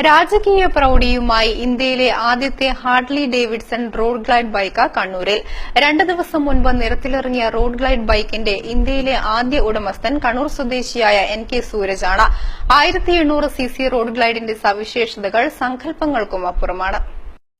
രാജകീയ പ്രൌഢിയുമായി ഇന്ത്യയിലെ ആദ്യത്തെ Hartley Davidson road glide bike കണ്ണൂരിൽ 2 ദിവസം മുൻപ് നിരത്തിലിറങ്ങിയ റോഡ് ഗ്ലൈഡ് ബൈക്കിന്റെ ഇന്ത്യയിലെ ആദ്യ ഉടമസ്ഥൻ കണ്ണൂർ സ്വദേശിയായ NK സൂരജാണ്. 1800 cc റോഡ് ഗ്ലൈഡിന്റെ സവിശേഷതകൾ സങ്കല്പങ്ങൾക്കും അപ്പുറമാണ്.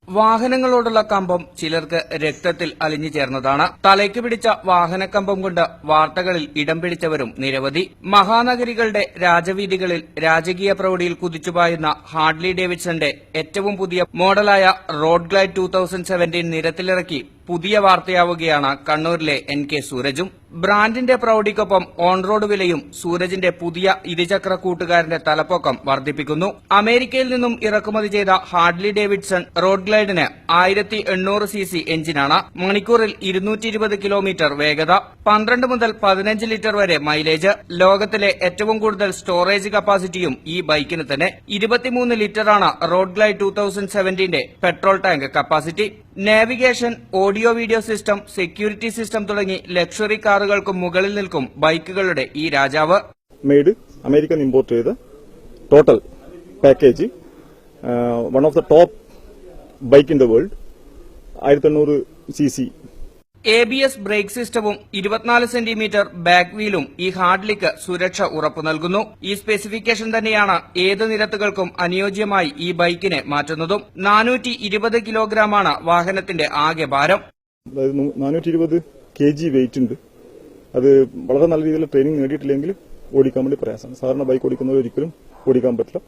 വാഹനങ്ങളോടുള്ള കമ്പം ചിലർക്ക് രക്തത്തിൽ അലിഞ്ഞു ചേർന്നതാണ്. തലയ്ക്ക് പിടിച്ച വാഹനക്കമ്പം കൊണ്ട് വാർത്തകളിൽ ഇടം പിടിച്ചവരും നിരവധി. മഹാനഗരികളുടെ രാജവീഥികളിൽ രാജകീയ പ്രൌഢിയിൽ കുതിച്ചുപായുന്ന ഹാർട്ട്ലി ഡേവിഡ്സന്റെ ഏറ്റവും പുതിയ മോഡലായ റോഡ് ഗ്ലൈഡ് 2017 നിരത്തിലിറക്കി പുതിയ വാർത്തയാവുകയാണ് കണ്ണൂരിലെ NK സൂരജും. ബ്രാൻഡിന്റെ പ്രൌഢിക്കൊപ്പം ഓൺ റോഡ് വിലയും സൂരജിന്റെ പുതിയ ഇരുചക്ര കൂട്ടുകാരന്റെ തലപ്പൊക്കം വർദ്ധിപ്പിക്കുന്നു. അമേരിക്കയിൽ നിന്നും ഇറക്കുമതി ചെയ്ത ഹാർട്ട്ലി ഡേവിഡ്സൺ റോഡ് ഗ്ലൈഡിന് 1800 cc എഞ്ചിനാണ്. മണിക്കൂറിൽ 220 കിലോമീറ്റർ വേഗത, 12 മുതൽ 15 ലിറ്റർ വരെ മൈലേജ്. ലോകത്തിലെ ഏറ്റവും കൂടുതൽ സ്റ്റോറേജ് കപ്പാസിറ്റിയും ഈ ബൈക്കിന് തന്നെ. 23 ലിറ്ററാണ് Road Glide 2017 petrol tank capacity. Navigation, audio video system, security system തുടങ്ങി ലക്ഷറി കാറുകൾക്കും മുകളിൽ നിൽക്കും ബൈക്കുകളുടെ ഈ രാജാവ്. മെയ്ഡ് അമേരിക്കൻ ഇമ്പോർട്ട് ചെയ്ത total package, one of the top bike in the world. 1800 cc. ABS brake സിസ്റ്റവും 24 സെന്റിമീറ്റർ ബാക്ക് വീലും ഈ ഹാർട്ട്ലിക്ക് സുരക്ഷ ഉറപ്പു നൽകുന്നു. ഈ സ്പെസിഫിക്കേഷൻ തന്നെയാണ് ഏത് നിരത്തുകൾക്കും അനുയോജ്യമായി ഈ ബൈക്കിനെ മാറ്റുന്നതും. 420 കിലോഗ്രാമാണ് വാഹനത്തിന്റെ ആകെ ഭാരം. 420 kg വെയിറ്റ് ഉണ്ട്. അത് വളരെ നല്ല രീതിയിൽ ട്രെയിനിങ് നേടിയിട്ടില്ലെങ്കിൽ ഓടിക്കാൻ വേണ്ടി പ്രയാസമാണ്. സാധാരണ ബൈക്ക് ഓടിക്കുന്നവർ ഒരിക്കലും ഓടിക്കാൻ പറ്റില്ല.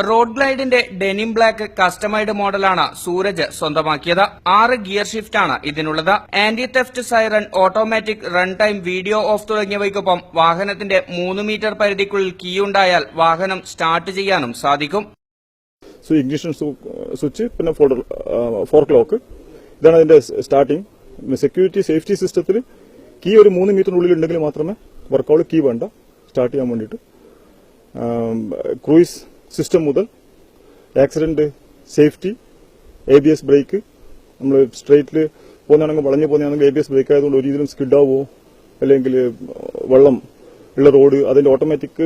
റോഡ് ഗ്ലൈഡിന്റെ ഡെനിം ബ്ലാക്ക് കസ്റ്റമൈഡ് മോഡലാണ് സൂരജ് സ്വന്തമാക്കിയത്. 6 ഗിയർ ഷിഫ്റ്റാണ് ഇതിനുള്ളത്. Anti theft siren, automatic run time, video off തുടങ്ങിയവയ്ക്കൊപ്പം വാഹനത്തിന്റെ 3 മീറ്റർ പരിധിക്കുള്ളിൽ കീ ഉണ്ടായാൽ വാഹനം സ്റ്റാർട്ട് ചെയ്യാനും സാധിക്കും. ഇഗ്നിഷൻ സ്വിച്ച്, പിന്നെ ഫോർക്ക് ലോക്ക്, ഇതാണ് അതിന്റെ സ്റ്റാർട്ടിംഗ്. സെക്യൂരിറ്റി സേഫ്റ്റി സിസ്റ്റത്തിൽ കീ ഒരു 3 മീറ്ററിനുള്ളിൽ ഉണ്ടെങ്കിൽ മാത്രമേ വർക്കൗട്ട്. കീ വേണ്ട സ്റ്റാർട്ട് ചെയ്യാൻ വേണ്ടിയിട്ട്. ക്രൂയിസ് സിസ്റ്റം മുതൽ ആക്സിഡന്റ് സേഫ്റ്റി, ABS ബ്രേക്ക്. നമ്മൾ സ്ട്രെയിറ്റിൽ പോകുന്നതാണെങ്കിൽ, വളഞ്ഞു പോകുന്നതാണെങ്കിൽ ABS ബ്രേക്ക് ആയതുകൊണ്ട് ഒരു രീതിയിലും സ്കിഡാവോ അല്ലെങ്കിൽ വെള്ളം ഉള്ള റോഡ്, അതിന്റെ ഓട്ടോമാറ്റിക്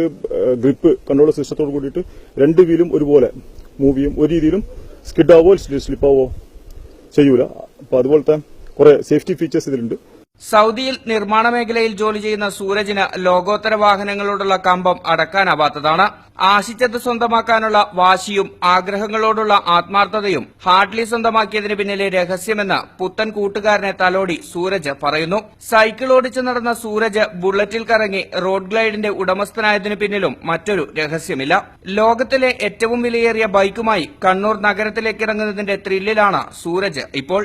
ഗ്രിപ്പ് കൺട്രോൾ സിസ്റ്റത്തോട് കൂടിയിട്ട് 2 വീലും ഒരുപോലെ മൂവ് ചെയ്യും. ഒരു രീതിയിലും സ്കിഡാവോ സ്ലിപ്പാവോ ചെയ്യൂല. അപ്പൊ അതുപോലത്തെ കുറെ സേഫ്റ്റി ഫീച്ചേഴ്സ് ഇതിലുണ്ട്. സൌദിയിൽ നിർമ്മാണ മേഖലയിൽ ജോലി ചെയ്യുന്ന സൂരജിന് ലോകോത്തര വാഹനങ്ങളോടുള്ള കമ്പം അടക്കാനാവാത്തതാണ്. ആശിച്ചത് സ്വന്തമാക്കാനുള്ള വാശിയും ആഗ്രഹങ്ങളോടുള്ള ആത്മാർത്ഥതയും ഹാർട്ട്ലി സ്വന്തമാക്കിയതിന് പിന്നിലെ രഹസ്യമെന്ന് പുത്തൻ കൂട്ടുകാരനെ തലോടി സൂരജ് പറയുന്നു. സൈക്കിൾ ഓടിച്ചു നടന്ന സൂരജ് ബുള്ളറ്റിൽ കറങ്ങി റോഡ് ഗ്ലൈഡിന്റെ ഉടമസ്ഥനായതിനു പിന്നിലും മറ്റൊരു രഹസ്യമില്ല. ലോകത്തിലെ ഏറ്റവും വിലയേറിയ ബൈക്കുമായി കണ്ണൂർ നഗരത്തിലേക്കിറങ്ങുന്നതിന്റെ ത്രില്ലിലാണ് സൂരജ് ഇപ്പോൾ.